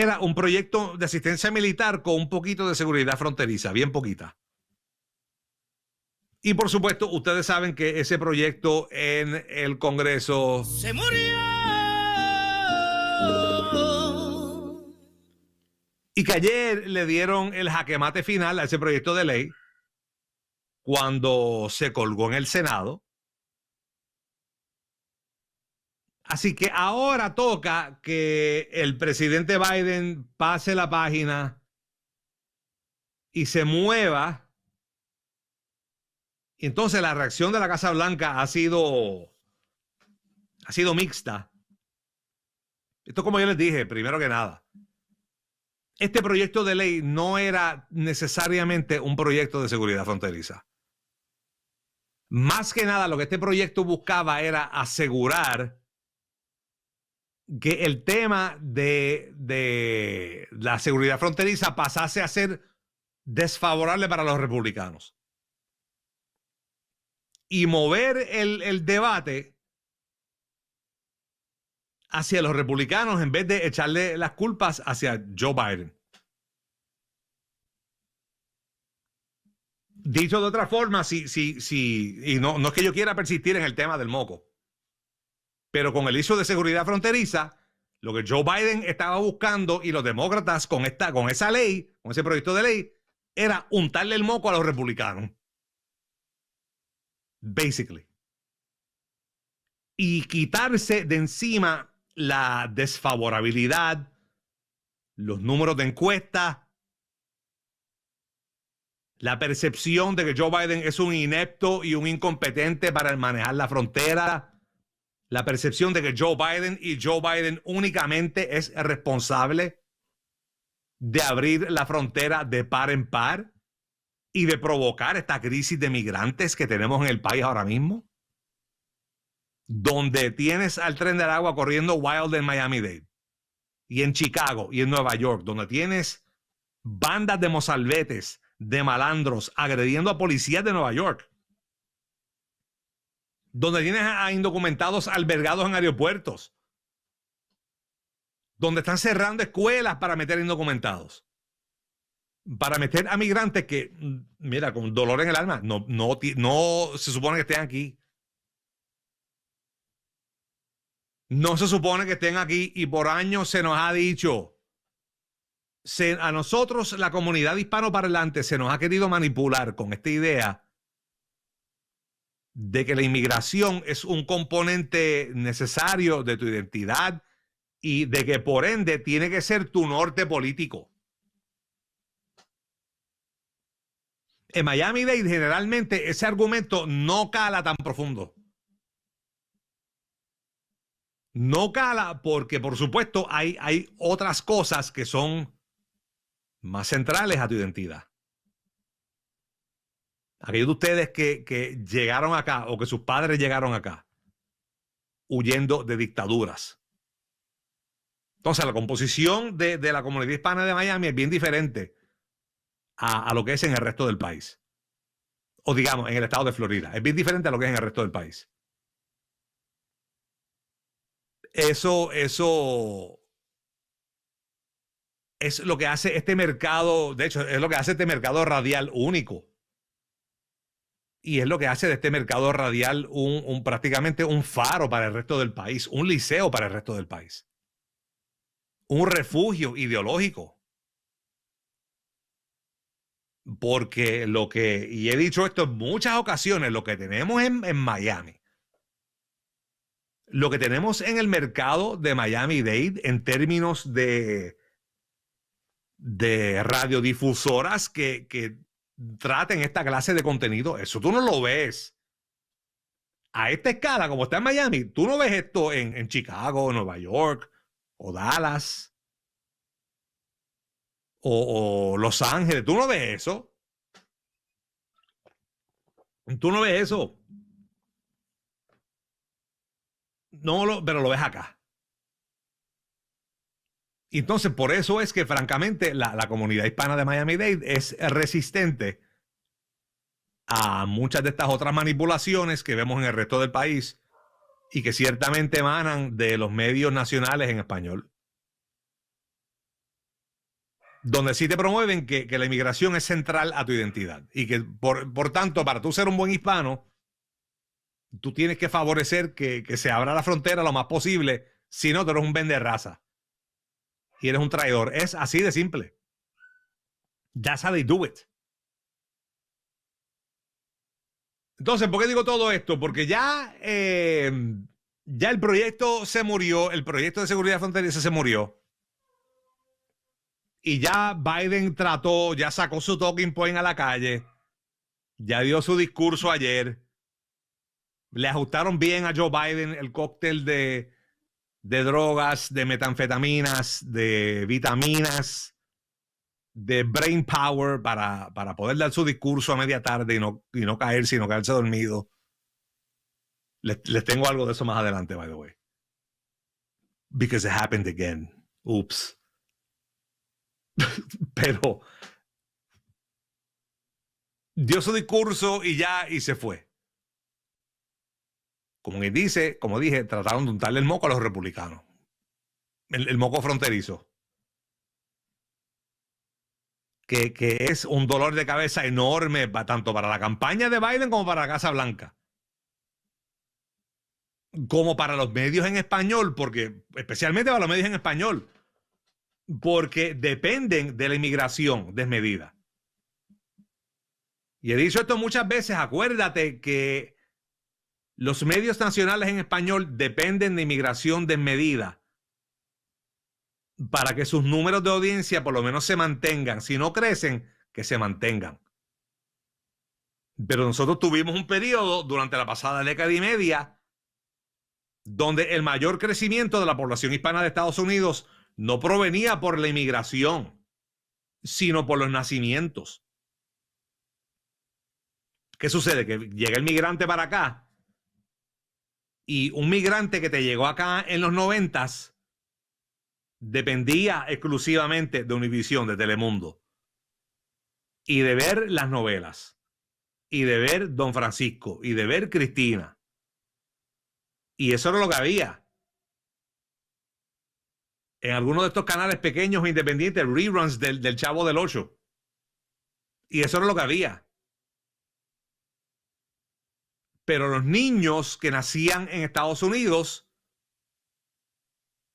era un proyecto de asistencia militar con un poquito de seguridad fronteriza, bien poquita. Y por supuesto, ustedes saben que ese proyecto en el Congreso se murió. Y que ayer le dieron el jaque mate final a ese proyecto de ley cuando se colgó en el Senado. Así que ahora toca que el presidente Biden pase la página y se mueva. Y entonces la reacción de la Casa Blanca ha sido mixta. Esto, como yo les dije, primero que nada, este proyecto de ley no era necesariamente un proyecto de seguridad fronteriza. Más que nada, lo que este proyecto buscaba era asegurar que el tema de la seguridad fronteriza pasase a ser desfavorable para los republicanos. Y mover el debate hacia los republicanos en vez de echarle las culpas hacia Joe Biden. Dicho de otra forma, y no es que yo quiera persistir en el tema del moco, pero con el issue de seguridad fronteriza, lo que Joe Biden estaba buscando y los demócratas con esa ley, con ese proyecto de ley, era untarle el moco a los republicanos. Basically. Y quitarse de encima la desfavorabilidad, los números de encuesta, la percepción de que Joe Biden es un inepto y un incompetente para manejar la frontera, la percepción de que Joe Biden únicamente es responsable de abrir la frontera de par en par y de provocar esta crisis de migrantes que tenemos en el país ahora mismo, donde tienes al tren del agua corriendo wild en Miami-Dade y en Chicago y en Nueva York, donde tienes bandas de mozalbetes, de malandros agrediendo a policías de Nueva York, donde tienes a indocumentados albergados en aeropuertos, donde están cerrando escuelas para meter indocumentados, para meter a migrantes que, mira, con dolor en el alma, no se supone que estén aquí. No se supone que estén aquí y por años se nos ha dicho, a nosotros, la comunidad hispanoparlante, se nos ha querido manipular con esta idea de que la inmigración es un componente necesario de tu identidad y de que por ende tiene que ser tu norte político. En Miami-Dade generalmente ese argumento no cala tan profundo. No cala porque, por supuesto, hay otras cosas que son más centrales a tu identidad. Aquellos de ustedes que llegaron acá o que sus padres llegaron acá huyendo de dictaduras. Entonces, la composición de la comunidad hispana de Miami es bien diferente a lo que es en el resto del país. O digamos, en el estado de Florida. Es bien diferente a lo que es en el resto del país. Eso es lo que hace este mercado, de hecho, es lo que hace este mercado radial único. Y es lo que hace de este mercado radial prácticamente un faro para el resto del país, un liceo para el resto del país, un refugio ideológico. Porque y he dicho esto en muchas ocasiones, lo que tenemos en Miami, lo que tenemos en el mercado de Miami-Dade en términos de radiodifusoras que traten esta clase de contenido, eso tú no lo ves a esta escala como está en Miami. Tú no ves esto en Chicago, Nueva York o Dallas o Los Ángeles. Tú no ves eso. Tú no ves eso. Pero lo ves acá. Y entonces por eso es que francamente la comunidad hispana de Miami-Dade es resistente a muchas de estas otras manipulaciones que vemos en el resto del país y que ciertamente emanan de los medios nacionales en español. donde sí te promueven que la inmigración es central a tu identidad y que, por tanto, para tú ser un buen hispano, tú tienes que favorecer que se abra la frontera lo más posible, si no, tú eres un vende raza y eres un traidor. Es así de simple. That's how they do it. Entonces, ¿por qué digo todo esto? Porque ya el proyecto se murió, el proyecto de seguridad fronteriza se murió. Y ya Biden trató, ya sacó su talking point a la calle, ya dio su discurso ayer. Le ajustaron bien a Joe Biden el cóctel de drogas, de metanfetaminas, de vitaminas, de brain power para poder dar su discurso a media tarde y no caer, sino quedarse dormido. Les tengo algo de eso más adelante, by the way. Because it happened again. Oops. Pero dio su discurso y se fue. Como dice, como dije, trataron de untarle el moco a los republicanos. El moco fronterizo. Que es un dolor de cabeza enorme tanto para la campaña de Biden como para la Casa Blanca. Como para los medios en español, porque especialmente para los medios en español, porque dependen de la inmigración desmedida. Y he dicho esto muchas veces, acuérdate que los medios nacionales en español dependen de inmigración desmedida para que sus números de audiencia por lo menos se mantengan. Si no crecen, que se mantengan. Pero nosotros tuvimos un periodo durante la pasada década y media donde el mayor crecimiento de la población hispana de Estados Unidos no provenía por la inmigración, sino por los nacimientos. ¿Qué sucede? Que llega el migrante para acá y un migrante que te llegó acá en los 90s dependía exclusivamente de Univisión, de Telemundo, y de ver las novelas, y de ver Don Francisco, y de ver Cristina. Y eso era lo que había. En algunos de estos canales pequeños e independientes, reruns del Chavo del Ocho. Y eso era lo que había. Pero los niños que nacían en Estados Unidos,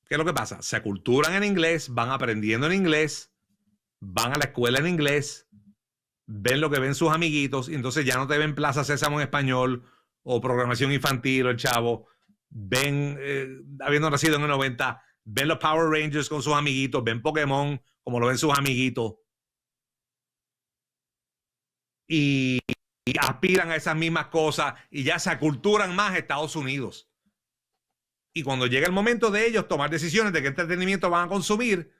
¿qué es lo que pasa? Se aculturan en inglés, van aprendiendo en inglés, van a la escuela en inglés, ven lo que ven sus amiguitos, y entonces ya no te ven Plaza Sésamo en español o programación infantil o el Chavo. Ven, habiendo nacido en el 90, ven los Power Rangers con sus amiguitos, ven Pokémon como lo ven sus amiguitos. Y aspiran a esas mismas cosas y ya se aculturan más a Estados Unidos. Y cuando llega el momento de ellos tomar decisiones de qué entretenimiento van a consumir,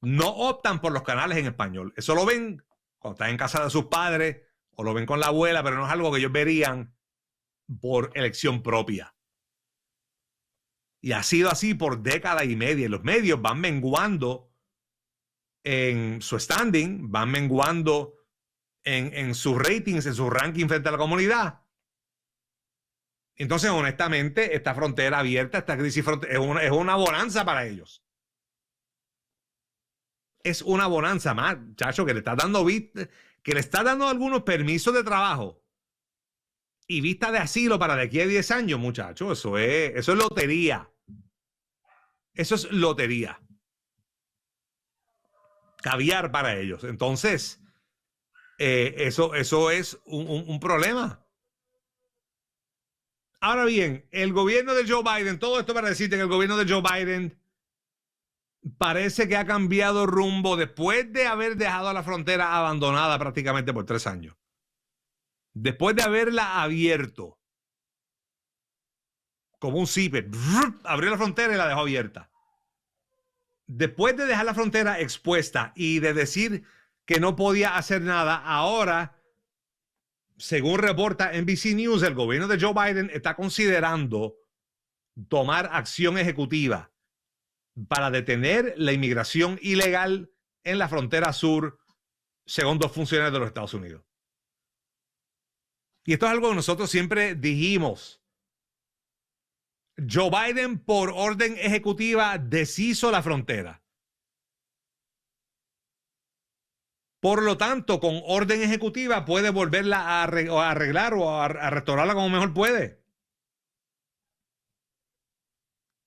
no optan por los canales en español. Eso lo ven cuando están en casa de sus padres o lo ven con la abuela, pero no es algo que ellos verían por elección propia. Y ha sido así por década y media. Y los medios van menguando en su standing, van menguando en sus ratings, en su ranking frente a la comunidad. Entonces, honestamente, esta frontera abierta, esta crisis es una bonanza para ellos. Es una bonanza más, chacho, que le está dando algunos permisos de trabajo y vista de asilo para de aquí a 10 años, muchachos. Eso es lotería. Eso es lotería. Caviar para ellos. Entonces, eso es un problema. Ahora bien, el gobierno de Joe Biden, todo esto para decirte que el gobierno de Joe Biden parece que ha cambiado rumbo después de haber dejado la frontera abandonada prácticamente por 3 años. Después de haberla abierto como un zipper, abrió la frontera y la dejó abierta. Después de dejar la frontera expuesta y de decir que no podía hacer nada, ahora, según reporta NBC News, el gobierno de Joe Biden está considerando tomar acción ejecutiva para detener la inmigración ilegal en la frontera sur, según 2 funcionarios de los Estados Unidos. Y esto es algo que nosotros siempre dijimos. Joe Biden, por orden ejecutiva, deshizo la frontera. Por lo tanto, con orden ejecutiva puede volverla a arreglar o a restaurarla como mejor puede.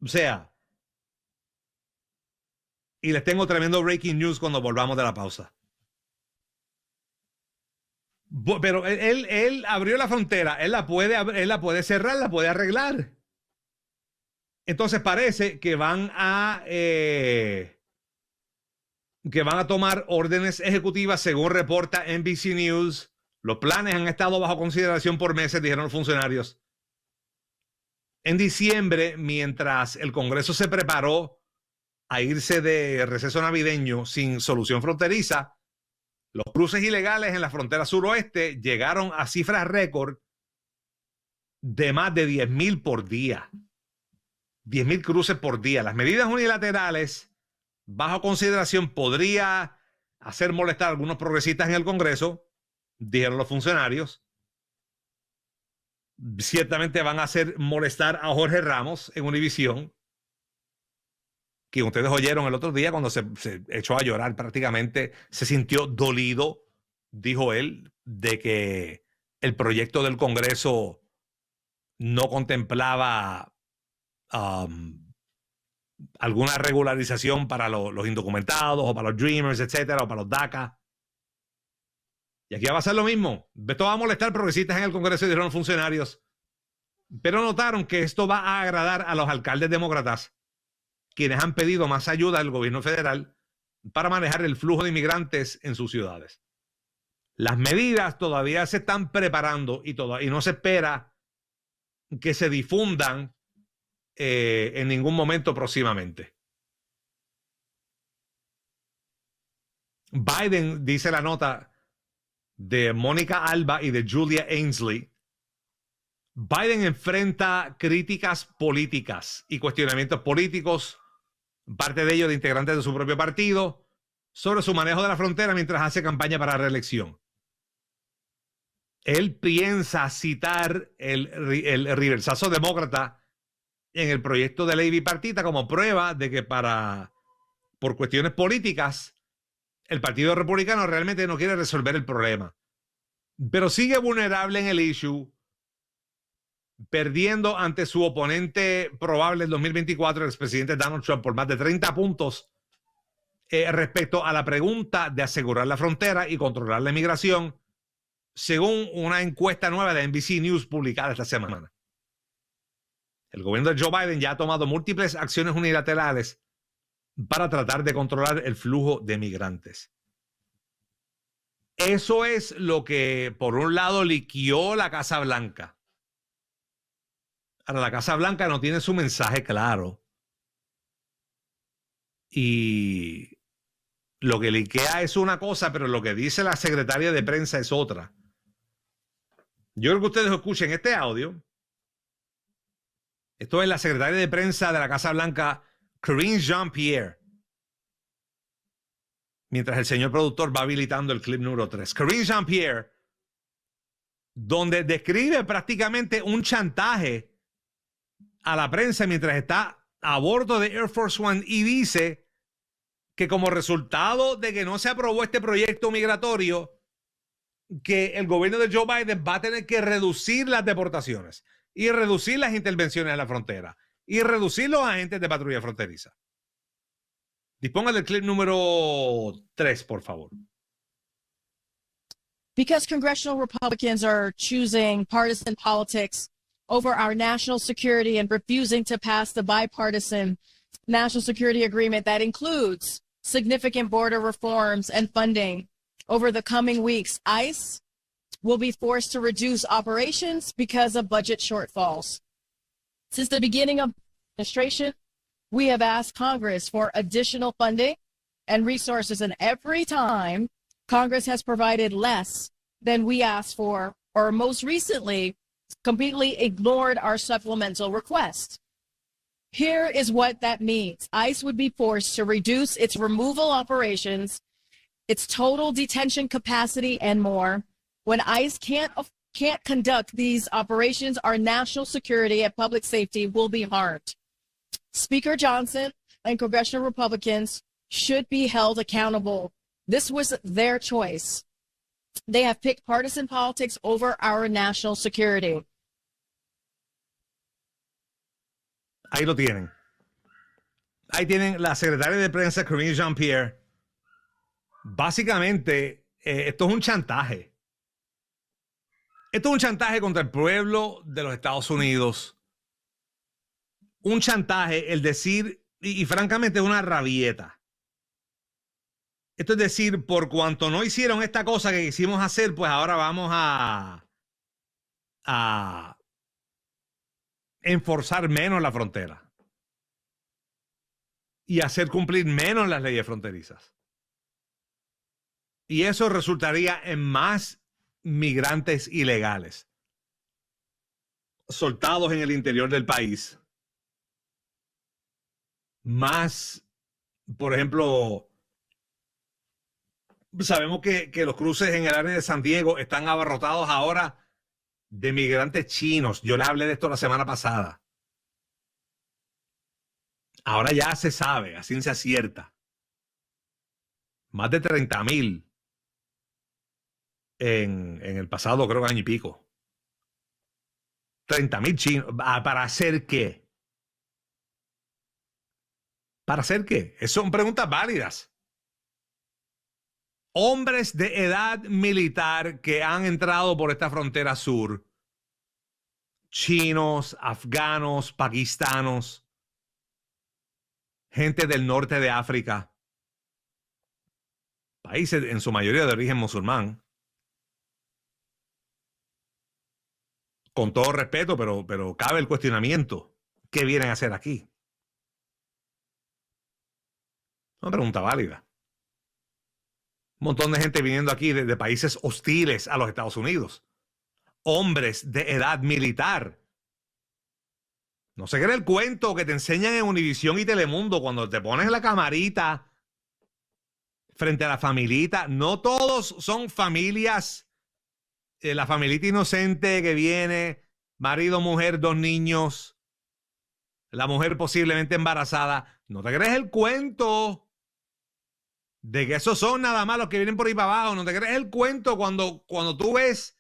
O sea, y les tengo tremendo breaking news cuando volvamos de la pausa. Pero él abrió la frontera, él la puede cerrar, la puede arreglar. Entonces parece que van a tomar órdenes ejecutivas, según reporta NBC News. Los planes han estado bajo consideración por meses, dijeron los funcionarios. En diciembre, mientras el Congreso se preparó a irse de receso navideño sin solución fronteriza, los cruces ilegales en la frontera suroeste llegaron a cifras récord de más de 10,000 por día. 10,000 cruces por día. Las medidas unilaterales bajo consideración podría hacer molestar a algunos progresistas en el Congreso, dijeron los funcionarios. Ciertamente van a hacer molestar a Jorge Ramos en Univisión, que ustedes oyeron el otro día cuando se echó a llorar prácticamente, se sintió dolido, dijo él, de que el proyecto del Congreso no contemplaba alguna regularización para los indocumentados o para los Dreamers, etcétera, o para los DACA. Y aquí va a pasar lo mismo. Esto va a molestar progresistas en el Congreso, dijeron los funcionarios. Pero notaron que esto va a agradar a los alcaldes demócratas, quienes han pedido más ayuda al gobierno federal para manejar el flujo de inmigrantes en sus ciudades. Las medidas todavía se están preparando y no se espera que se difundan en ningún momento próximamente. Biden, dice la nota de Mónica Alba y de Julia Ainsley, Biden enfrenta críticas políticas y cuestionamientos políticos, parte de ellos de integrantes de su propio partido, sobre su manejo de la frontera mientras hace campaña para la reelección. Él piensa citar el reversazo demócrata en el proyecto de ley bipartita como prueba de que por cuestiones políticas el Partido Republicano realmente no quiere resolver el problema, pero sigue vulnerable en el issue, perdiendo ante su oponente probable en 2024, el expresidente Donald Trump, por más de 30 puntos respecto a la pregunta de asegurar la frontera y controlar la inmigración, según una encuesta nueva de NBC News publicada esta semana. El gobierno de Joe Biden ya ha tomado múltiples acciones unilaterales para tratar de controlar el flujo de migrantes. Eso es lo que, por un lado, liquió la Casa Blanca. Ahora, la Casa Blanca no tiene su mensaje claro. Y lo que liquea es una cosa, pero lo que dice la secretaria de prensa es otra. Yo creo que ustedes escuchen este audio. Esto es la secretaria de prensa de la Casa Blanca, Karine Jean-Pierre, mientras el señor productor va habilitando el clip número 3. Karine Jean-Pierre, donde describe prácticamente un chantaje a la prensa mientras está a bordo de Air Force One y dice que como resultado de que no se aprobó este proyecto migratorio, que el gobierno de Joe Biden va a tener que reducir las deportaciones y reducir las intervenciones en la frontera y reducir los agentes de patrulla fronteriza. Disponga del clip número 3, por favor. Because congressional Republicans are choosing partisan politics over our national security and refusing to pass the bipartisan national security agreement that includes significant border reforms and funding over the coming weeks, ICE will be forced to reduce operations because of budget shortfalls. Since the beginning of the administration, we have asked Congress for additional funding and resources, and every time Congress has provided less than we asked for, or most recently, completely ignored our supplemental request. Here is what that means. ICE would be forced to reduce its removal operations, its total detention capacity, and more. When ICE can't conduct these operations, our national security and public safety will be harmed. Speaker Johnson and congressional Republicans should be held accountable. This was their choice. They have picked partisan politics over our national security. Ahí lo tienen. Ahí tienen la secretaria de prensa, Karine Jean-Pierre. Básicamente, esto es un chantaje. Esto es un chantaje contra el pueblo de los Estados Unidos. Un chantaje, el decir, y francamente es una rabieta. Esto es decir, por cuanto no hicieron esta cosa que quisimos hacer, pues ahora vamos a enforzar menos la frontera y hacer cumplir menos las leyes fronterizas. Y eso resultaría en más migrantes ilegales soltados en el interior del país. Más, por ejemplo, sabemos que los cruces en el área de San Diego están abarrotados ahora de migrantes chinos. Yo les hablé de esto la semana pasada. Ahora ya se sabe, a ciencia cierta. Más de 30,000 en el pasado, creo que año y pico. 30,000 chinos. ¿Para hacer qué? ¿Para hacer qué? Son preguntas válidas. Hombres de edad militar que han entrado por esta frontera sur. Chinos, afganos, pakistanos. Gente del norte de África. Países en su mayoría de origen musulmán. Con todo respeto, pero cabe el cuestionamiento. ¿Qué vienen a hacer aquí? Una pregunta válida. Un montón de gente viniendo aquí de países hostiles a los Estados Unidos. Hombres de edad militar. No se cree el cuento que te enseñan en Univisión y Telemundo cuando te pones la camarita frente a la familita. No todos son familias. La familita inocente que viene, marido, mujer, 2 niños, la mujer posiblemente embarazada. No te crees el cuento de que esos son nada más los que vienen por ahí para abajo. No te crees el cuento cuando tú ves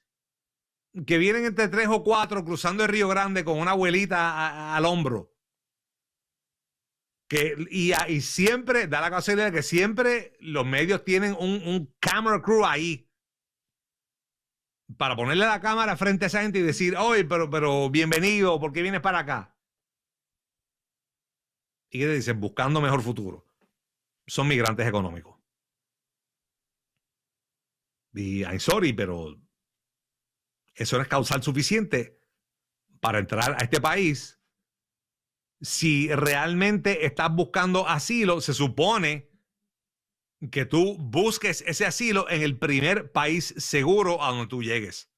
que vienen entre 3 o 4 cruzando el Río Grande con una abuelita al hombro. Y siempre da la casualidad de que siempre los medios tienen un camera crew ahí para ponerle la cámara frente a esa gente y decir, oye, pero bienvenido, ¿por qué vienes para acá? ¿Y qué te dicen? Buscando mejor futuro. Son migrantes económicos. Y I'm sorry, pero eso no es causal suficiente para entrar a este país. Si realmente estás buscando asilo, se supone que tú busques ese asilo en el primer país seguro a donde tú llegues.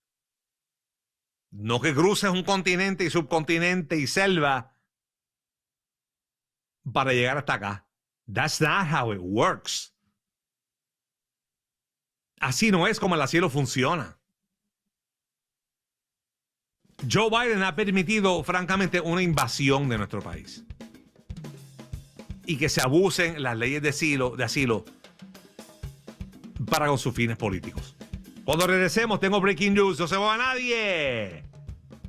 No que cruces un continente y subcontinente y selva para llegar hasta acá. That's not how it works. Así no es como el asilo funciona. Joe Biden ha permitido, francamente, una invasión de nuestro país. Y que se abusen las leyes de asilo para con sus fines políticos. Cuando regresemos, tengo breaking news. No se va a nadie.